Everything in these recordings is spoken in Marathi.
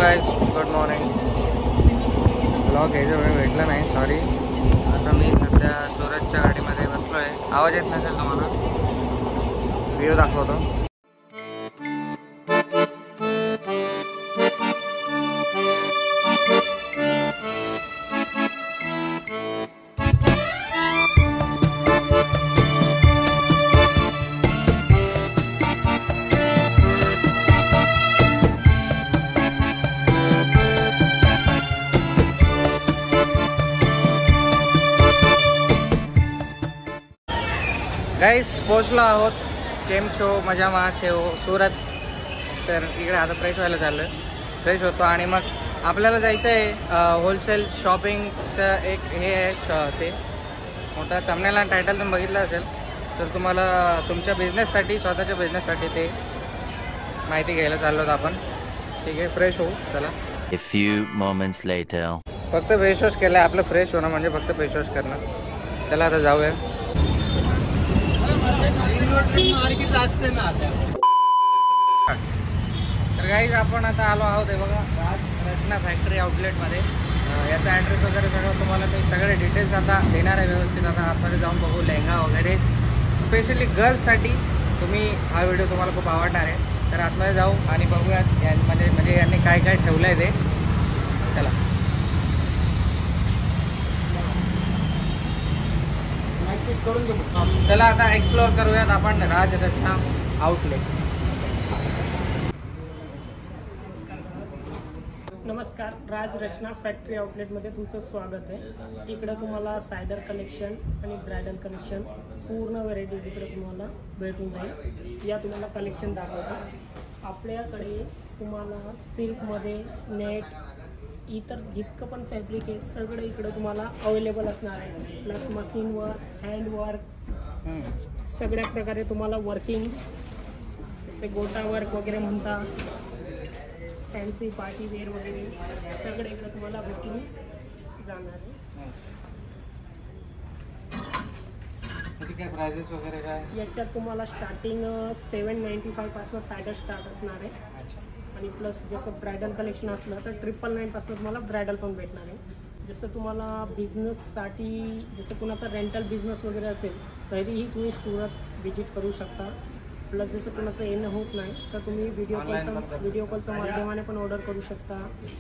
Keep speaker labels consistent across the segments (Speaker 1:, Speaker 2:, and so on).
Speaker 1: Guys, good morning. ब्लॉग याच्या वेळी भेटला नाही, सॉरी. आता मी सध्या सूरजच्या गाडीमध्ये बसलो आहे. आवाज येत नसेल तुम्हाला, व्ह्यू दाखवतो. गाइस, पोचलो आहोत. केम छो, मजा मा छे हो सुरत. तर इकडे आता फ्रेश व्हायला चाललोय. फ्रेश होतो आणि मग आपल्याला जायचं आहे होलसेल शॉपिंगचं. एक हे आहे ते मोठा थंबनेल आणि टायटल तुम्ही बघितलं असेल, तर तुम्हाला तुमच्या बिझनेससाठी, स्वतःच्या बिझनेससाठी ते माहिती घ्यायला चाललो आहोत आपण. ठीक आहे, फ्रेश होऊ चला.
Speaker 2: A few moments later.
Speaker 1: फक्त फेस वॉश केलं. आपलं फ्रेश होणं म्हणजे फक्त फेस वॉश करणं. चला आता जाऊया. तर गाईज, आपण आता आलो आहोत हे बघा राज रचना फॅक्टरी आउटलेटमध्ये. याचा ॲड्रेस वगैरे सगळं तुम्हाला मी सगळे डिटेल्स आता देणार आहे व्यवस्थित. आता आतमध्ये जाऊन बघू लेहंगा वगैरे स्पेशली गर्ल्ससाठी. हा व्हिडिओ तुम्हाला खूप आवडणार आहे. तर आतमध्ये जाऊ आणि बघूयात म्हणजे यांनी काय काय ठेवलं आहे ते. चला. चला आता एक्सप्लोर करूयात आपण राज रचना आउटलेट.
Speaker 3: नमस्कार, राज रचना फॅक्टरी आउटलेटमध्ये तुमचं स्वागत आहे. इकडं तुम्हाला सायडर कलेक्शन आणि ब्रायडल कलेक्शन पूर्ण व्हरायटीज इकडे तुम्हाला भेटून जाईल. या तुम्हाला कलेक्शन दाखवतो. आपल्याकडे तुम्हाला सिल्कमध्ये नेट, इतर जितकं पण फॅब्रिक आहे सगळं इकडं तुम्हाला अवेलेबल असणार आहे. प्लस मशीनवर्क, हँडवर्क, सगळ्या प्रकारे तुम्हाला वर्किंग, जसे गोटा वर्क वगैरे म्हणतात, फॅन्सी पार्टी वेअर वगैरे सगळं इकडं तुम्हाला भेटून जाणार आहे.
Speaker 1: काय प्राइजेस वगैरे काय
Speaker 3: याच्यात तुम्हाला स्टार्टिंग 795 पासून सायडर स्टार्ट असणार आहे. आणि प्लस जसं ब्रायडल कलेक्शन असलं तर 999 पासून तुम्हाला ब्रायडल पण भेटणार आहे. जसं तुम्हाला बिझनेससाठी, जसं कुणाचा रेंटल बिझनेस वगैरे असेल तरीही तुम्ही सुरत विजिट करू शकता. प्लस जसं कुणाचं येणं होत नाही तर तुम्ही व्हिडिओ कॉलच्या माध्यमाने पण ऑर्डर करू शकता,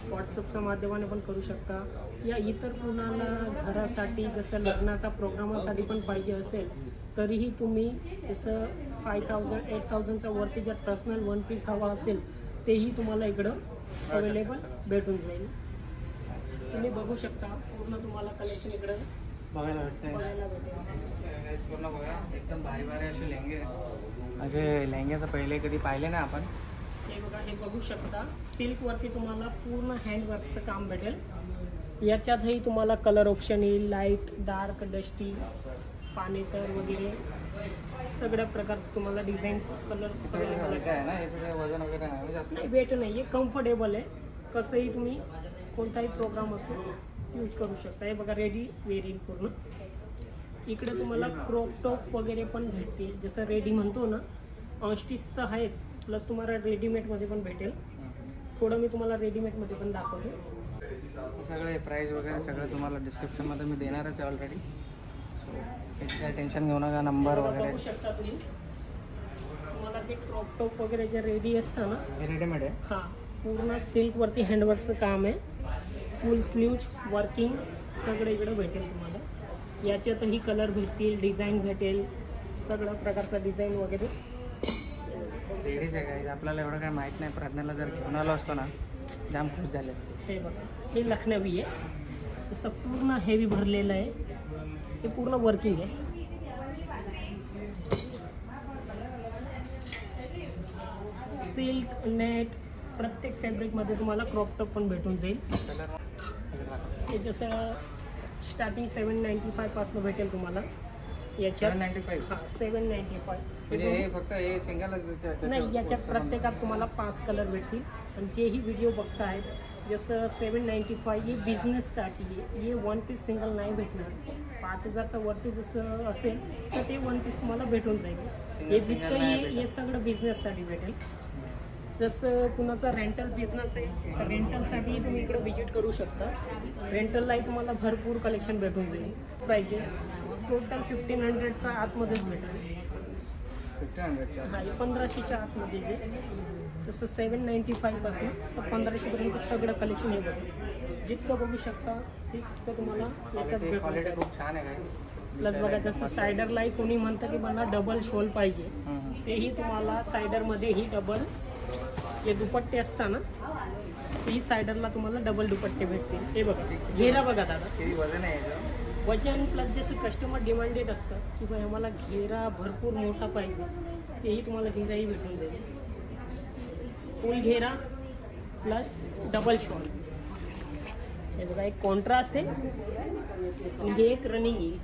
Speaker 3: व्हॉट्सअपच्या माध्यमाने पण करू शकता. या इतर कुणाला घरासाठी, जसं लग्नाचा प्रोग्रामासाठी पण पाहिजे असेल तरीही तुम्ही जसं 5000, 8000च्या वरती जर पर्सनल वन पीस हवा असेल तेही तुम्हाला इकडं अवेलेबल भेटून जाईल. तुम्ही बघू शकता पूर्ण तुम्हाला कलेक्शन इकडं
Speaker 1: बघायला भेटेल. पूर्ण बघा, एकदम भारी भारी असे लेहंगे. म्हणजे लेहंगे तर पहिले कधी पाहिले ना आपण.
Speaker 3: हे बघा, हे बघू शकता. सिल्कवरती तुम्हाला पूर्ण हँडवर्कचं काम भेटेल. याच्यातही तुम्हाला कलर ऑप्शन येईल, लाईट, डार्क, डस्टी, पानेतर वगैरे सगळ्या प्रकारचं तुम्हाला डिझाईन्स, कलर्स
Speaker 1: वजन वगैरे
Speaker 3: नाही, वेट नाही आहे, कम्फर्टेबल आहे. कसंही तुम्ही कोणताही प्रोग्राम असो यूज करू शकता. हे बघा, रेडी वेअर येईल पूर्ण. इकडे तुम्हाला क्रॉप टॉप वगैरे पण भेटतील. जसं रेडी म्हणतो ना, अनस्टिच तर आहेच, प्लस तुम्हाला रेडीमेडमध्ये पण भेटेल. थोडं मी तुम्हाला रेडीमेडमध्ये पण दाखवतो.
Speaker 1: सगळे प्राईस वगैरे सगळं तुम्हाला डिस्क्रिप्शनमध्ये मी देणारच आहे ऑलरेडी. सो काय टेन्शन घेऊ नका. नंबर वगैरे
Speaker 3: बघू शकता तुम्ही. तुम्हाला जे क्रॉप टॉप वगैरे जे रेडी असतं ना,
Speaker 1: हे रेडीमेड आहे.
Speaker 3: हां, पूर्ण सिल्कवरती हँडवर्कचं काम आहे. फुल स्लीव्ज वर्किंग सगळं इकडं भेटेल तुम्हाला. याच्यातही कलर भेटतील, डिझाईन भेटेल, सगळ्या प्रकारचा डिझाईन वगैरे.
Speaker 1: लेडीज आहे काय, आपल्याला एवढं काय माहीत नाही. प्रज्ञाला जर घेऊन आलो असतो ना, जाम खुश झाले.
Speaker 3: हे बघा, हे लखनवी आहे. तसं पूर्ण हेवी भरलेलं आहे. हे पूर्ण वर्किंग आहे. सिल्क, नेट, प्रत्येक फॅब्रिकमध्ये तुम्हाला क्रॉप टॉप पण भेटून जाईल. हे जसं स्टार्टिंग 795 पासून भेटेल तुम्हाला. याच्यात 795
Speaker 1: म्हणजे हे फक्त हे सिंगलच
Speaker 3: नाही. याच्यात प्रत्येकात तुम्हाला 5 कलर भेटतील. आणि जेही व्हिडिओ बघतायत, जसं 795 हे बिझनेससाठी आहे. हे वन पीस सिंगल नाही भेटणार. 5000चा वरती जसं असेल तर ते वन पीस तुम्हाला भेटून जाईल. हे जितकं हे सगळं बिझनेससाठी भेटेल. जसं कुणाचा रेंटल बिझनेस आहे तर रेंटलसाठी तुम्ही इकडे व्हिजिट करू शकता. रेंटललाही तुम्हाला भरपूर कलेक्शन भेटून जाईल. प्राईज आहे टोटल 1500चा आतमध्येच भेटेल.
Speaker 1: 1500च्या
Speaker 3: नाही 1500च्या आतमध्ये जे तसं 795पासून तर 1500पर्यंत सगळं कलेक्शन हे बघा. जितकं बघू शकता तितकं तुम्हाला याच्यात भेटून
Speaker 1: क्वालिटी
Speaker 3: जाईल.
Speaker 1: खूप छान आहे guys.
Speaker 3: प्लस बघा जसं सायडरलाही कोणी म्हणतं की मला डबल शोल पाहिजे तेही तुम्हाला सायडरमध्येही डबल जे दुपट्टे असतात ना तेही सायडरला तुम्हाला डबल दुपट्टे भेटतील. हे बघा घेरा बघा दादा
Speaker 1: किती वजन आहे याचं?
Speaker 3: वजन प्लस जसं कस्टमर डिमांडेड असतं की भाई आम्हाला घेरा भरपूर मोठा पाहिजे तेही तुम्हाला घेराही भेटून जाईल. फुल घेरा प्लस डबल शॉल. हे बघा एक कॉन्ट्रास्ट आहे आणि हे एक रनिंग येईल.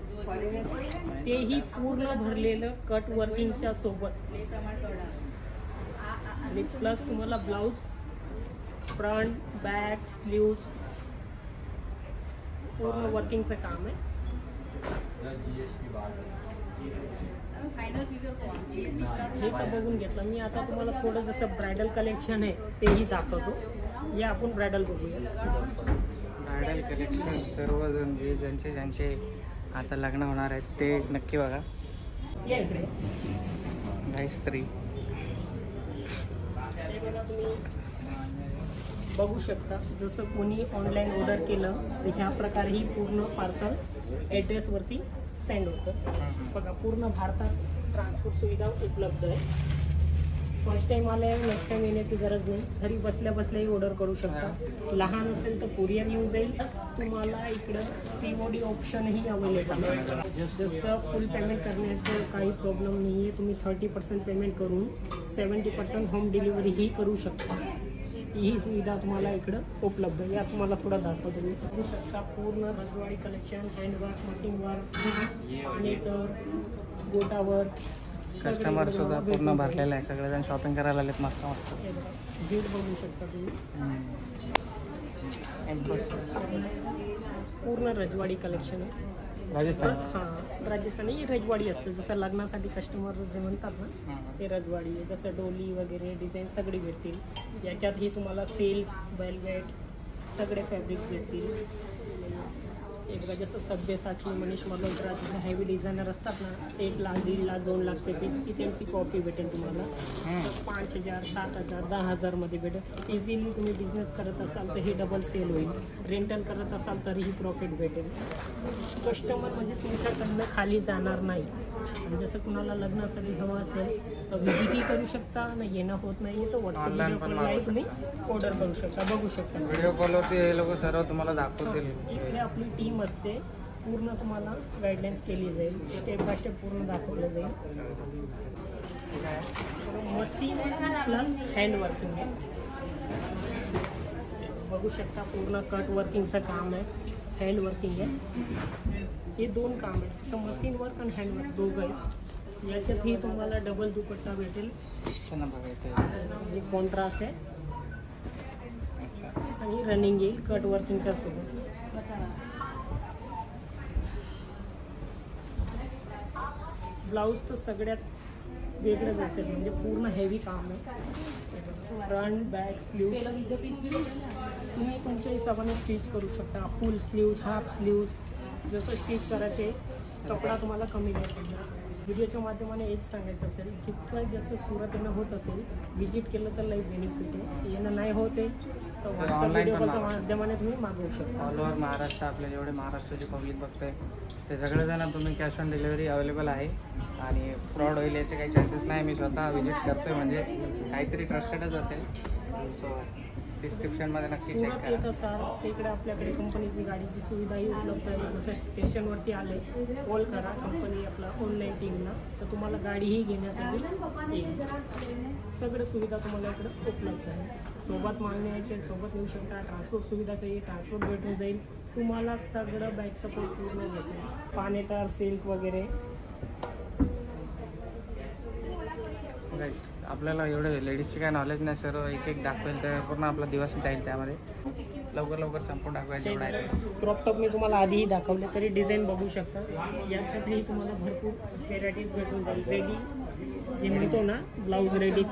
Speaker 3: तेही पूर्ण भरलेलं कट वर्किंगच्या सोबत आणि प्लस तुम्हाला ब्लाऊज फ्रंट बॅक स्लीव्ज पूर्ण वर्किंगचं काम आहे. हे तर बघून घेतलं मी. आता तुम्हाला थोडं जसं ब्रायडल कलेक्शन आहे तेही दाखवतो. हे आपण ब्रायडल बघूया.
Speaker 1: ब्रायडल कलेक्शन सर्वजण जे ज्यांचे आता लग्न होणार आहेत ते नक्की बघा.
Speaker 3: या इकडे
Speaker 1: गाईस तरी
Speaker 3: हे बघा तुम्ही बघू शकता. जसं कोणी ऑनलाईन ऑर्डर केलं तर ह्या प्रकारे ही पूर्ण पार्सल ॲड्रेसवरती सेंड होतं. बघा पूर्ण भारतात ट्रान्सपोर्ट सुविधा उपलब्ध आहे. फर्स्ट टाईम आले नेक्स्ट टाईम येण्याची गरज नाही. घरी बसल्या बसल्याही ऑर्डर करू शकता. लहान असेल तर कुरिअर येऊन जाईल. प्लस तुम्हाला इकडं COD ऑप्शनही अवेलेबल आहे. जसं फुल पेमेंट करण्याचं काही प्रॉब्लेम नाही आहे. तुम्ही 30% पेमेंट करून 70% होम डिलिव्हरीही करू शकता. ही सुविधा तुम्हाला इकडं उपलब्ध आहे. या तुम्हाला थोडं दाखवतो मी. बघू शकता पूर्ण रजवाडी कलेक्शन हँडवर्क मशीन वर्क पाणीतर गोटावर
Speaker 1: कस्टमर सुद्धा पूर्ण भरलेला आहे. सगळेजण शॉपिंग करायला आलेत मस्त मस्त.
Speaker 3: बीड बघू शकता तुम्ही. पूर्ण रजवाडी कलेक्शन आहे.
Speaker 1: राजस्थान
Speaker 3: हां राजस्थानी रजवाडी असतं. जसं लग्नासाठी कस्टमर जे म्हणतात ना ते रजवाडी आहे. जसं डोली वगैरे डिझाईन सगळी भेटतील. याच्यातही तुम्हाला सिल्क वेल्वेट सगळे फॅब्रिक भेटतील. एक बघा जसं सभ्यसाची मनीष मल्होत्रा जसं हेवी डिझायनर असतात ना 1 लाख 1.5 लाख 2 लाखचे पीस की त्यांची कॉफी भेटेल तुम्हाला. 5,000 7,000 10,000 मध्ये भेटेल. इझिली तुम्ही बिझनेस करत असाल तर हे डबल सेल होईल. रेंटल करत असाल तरीही प्रॉफिट भेटेल. कस्टमर म्हणजे तुमच्याकडनं खाली जाणार नाही. आणि जसं कुणाला लग्नासाठी हवं असेल तर व्हिजिटही करू शकता. ना येणं होत नाही तर व्हॉट्सअप व्हिडिओ कॉललाही तुम्ही ऑर्डर करू शकता. बघू शकता
Speaker 1: व्हिडिओ कॉलवरती हे लोक सर्व तुम्हाला दाखवतील.
Speaker 3: इकडे आपली टीम असते. पूर्ण तुम्हाला गाईडलाईन्स केली जाईल. स्टेप बाय स्टेप पूर्ण दाखवलं जाईल. मशीन प्लस हँड वर्किंग आहे. बघू शकता पूर्ण कट वर्किंगचं काम आहे. हँड वर्किंग आहे. हे 2 काम आहेत. जसं मशीन वर्क आणि हँड वर्क दोघं आहेत. याच्यातही तुम्हाला डबल दुपट्टा भेटेल.
Speaker 1: त्यांना बघायचं
Speaker 3: हे कॉन्ट्रास्ट आहे
Speaker 1: अच्छा.
Speaker 3: आणि रनिंग येईल कट वर्किंगच्या सोबत. ब्लाऊज तर सगळ्यात वेगळंच असेल. म्हणजे पूर्ण हेवी काम आहे. फ्रंट बॅक स्लीव्ज तुम्ही तुमच्या हिशोबाने स्टिच करू शकता. फुल स्लीव्ज हाफ स्लीव्ज जसं स्टिच करायचे कपडा तुम्हाला कमी नाही पडणार. व्हिडिओच्या माध्यमाने एक सांगायचं असेल जितकं जसं सुरत येणं होत असेल व्हिजिट केलं तर लई बेनिफिट आहे. येणं नाही होते तर व्हॉट्सअप व्हिडिओ कॉलच्या माध्यमाने तुम्ही मागवू शकता.
Speaker 1: ऑल ओव्हर महाराष्ट्र आपले जेवढे महाराष्ट्राचे पब्लिक बघते ते सगळेजण तुम्ही कॅश ऑन डिलिव्हरी अवेलेबल आहे. आणि फ्रॉड होईल याचे काही चान्सेस नाही. मी स्वतः व्हिजिट करतोय म्हणजे काहीतरी ट्रस्टेडच असेल. सो डिस्क्रिप्शनमध्ये नक्की चेक
Speaker 3: सुरत
Speaker 1: करा.
Speaker 3: येत असाल इकडे आपल्याकडे कंपनीची गाडीची सुविधाही उपलब्ध आहे. जसं स्टेशनवरती आले कॉल करा कंपनी आपला ऑनलाईन टीमला तर तुम्हाला गाडीही घेण्यासाठी येईल. सगळं सुविधा तुम्हाला इकडं उपलब्ध आहे. सोबत माल न्यायचे सोबत येऊ शकता. ट्रान्सपोर्ट सुविधाचंही ट्रान्सपोर्ट भेटून जाईल तुम्हाला. सगळं बॅक सपोर्ट पूर्ण भेटेल. पानेटार सिल्क वगैरे
Speaker 1: आपल्याला एवढं लेडीजची काय नॉलेज नाही. सर्व एक एक दाखवेल तर पूर्ण आपला दिवस जाईल. त्यामध्ये लवकर संपून टाकवायचं एवढं आहे.
Speaker 3: क्रॉप टॉप मी तुम्हाला आधीही दाखवले तरी डिझाईन बघू शकता. याच्यातही तुम्हाला भरपूर व्हेरायटीज भेटून जाईल. रेडी जे म्हणतो ना ब्लाऊज रेडी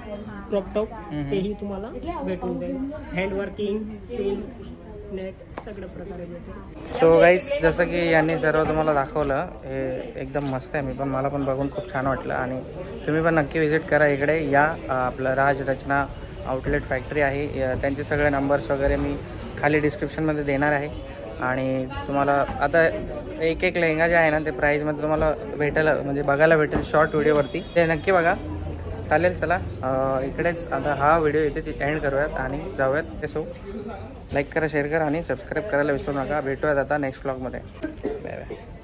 Speaker 3: क्रॉप टॉप तेही तुम्हाला भेटून जाईल. हँडवर्किंग, सिल्क, नेट सगळ्या प्रकारे भेटेल.
Speaker 1: सो गाईज जसं की यांनी सर्व तुम्हाला दाखवलं हे एकदम मस्त आहे. मला पण बघून खूप छान वाटलं आणि तुम्ही पण नक्की व्हिजिट करा इकडे या. आपलं राज रचना आउटलेट फॅक्टरी आहे. त्यांचे सगळे नंबर्स वगैरे मी खाली डिस्क्रिप्शनमध्ये देणार आहे. आणि तुम्हाला आता एक लेहंगा जे आहे ना ते प्राईजमध्ये तुम्हाला भेटेल म्हणजे बघायला भेटेल शॉर्ट व्हिडिओवरती. ते नक्की बघा. चालेल चला इकडेच आता हा व्हिडिओ इथेच एंड करूयात आणि जाऊयात. सो लाईक करा, शेअर करा आणि सबस्क्राईब करायला विसरू नका. भेटूयात आता नेक्स्ट व्लॉगमध्ये. Bye bye.